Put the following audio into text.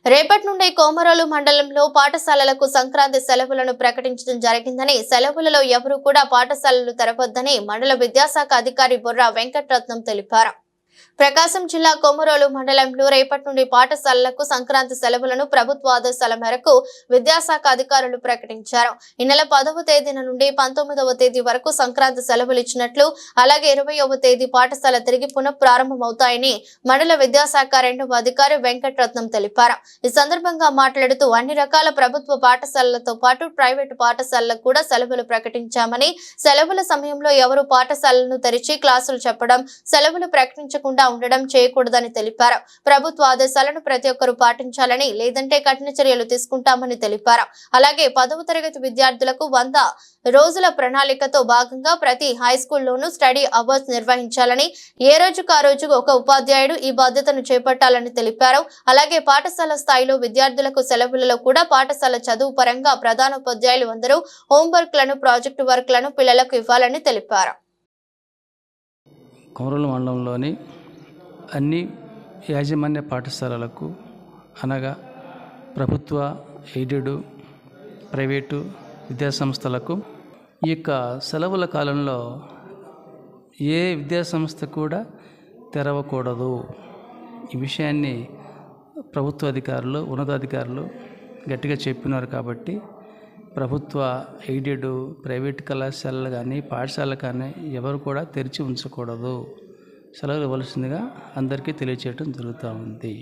రేపటి నుండి కోమరోలు మండలంలో పాఠశాలలకు సంక్రాంతి సెలవులను ప్రకటించడం జరిగిందని, సెలవులలో ఎవరూ కూడా పాఠశాలలు తెరవద్దని మండల విద్యాశాఖ అధికారి బొర్రా వెంకటరత్నం తెలిపారు. ప్రకాశం జిల్లా కొమరోలు మండలంలో రేపటి నుండి పాఠశాలలకు సంక్రాంతి సెలవులను ప్రభుత్వ ఆదేశాల మేరకు విద్యాశాఖ అధికారులు ప్రకటించారు. ఈ నెల 10వ తేదీన నుండి 19వ తేదీ వరకు సంక్రాంతి సెలవులు ఇచ్చినట్లు, అలాగే 20వ తేదీ పాఠశాల తిరిగి పునఃప్రారంభమవుతాయని మండల విద్యాశాఖ రెండవ అధికారి వెంకటరత్నం తెలిపారు. ఈ సందర్భంగా మాట్లాడుతూ అన్ని రకాల ప్రభుత్వ పాఠశాలలతో పాటు ప్రైవేటు పాఠశాలలకు కూడా సెలవులు ప్రకటించామని, సెలవుల సమయంలో ఎవరు పాఠశాలను తెరిచి క్లాసులు చెప్పడం, సెలవులు ప్రకటించకుండా ఉండడం చేయకూడదని తెలిపారు. ప్రభుత్వ ఆదేశాలను ప్రతి ఒక్కరూ పాటించాలని, లేదంటే కఠిన చర్యలు తీసుకుంటామని తెలిపారు. అలాగే 10వ తరగతి విద్యార్థులకు 100 రోజుల ప్రణాళికతో భాగంగా ప్రతి హై స్కూల్లోనూ స్టడీ అవర్స్ నిర్వహించాలని, ఏ రోజుకు ఆ రోజు ఒక ఉపాధ్యాయుడు ఈ బాధ్యతను చేపట్టాలని తెలిపారు. అలాగే పాఠశాల స్థాయిలో విద్యార్థులకు సెలవులలో కూడా పాఠశాల చదువు పరంగా ప్రధానోపాధ్యాయులు అందరూ హోంవర్క్లను, ప్రాజెక్టు వర్క్లను పిల్లలకు ఇవ్వాలని తెలిపారు. కొమరోలు మండలంలోని అన్ని యాజమాన్య పాఠశాలలకు, అనగా ప్రభుత్వ, ఎయిడెడ్, ప్రైవేటు విద్యాసంస్థలకు ఈ యొక్క సెలవుల కాలంలో ఏ విద్యాసంస్థ కూడా తెరవకూడదు. ఈ విషయాన్ని ప్రభుత్వ అధికారులు, ఉన్నతాధికారులు గట్టిగా చెప్పినారు. కాబట్టి ప్రభుత్వ, ఎయిడెడ్, ప్రైవేట్ కళాశాలలు కానీ, పాఠశాలలు కానీ ఎవరు కూడా తెరిచి ఉంచకూడదు. సెలవులు ఇవ్వాల్సిందిగా అందరికీ తెలియచేయడం జరుగుతూ ఉంది.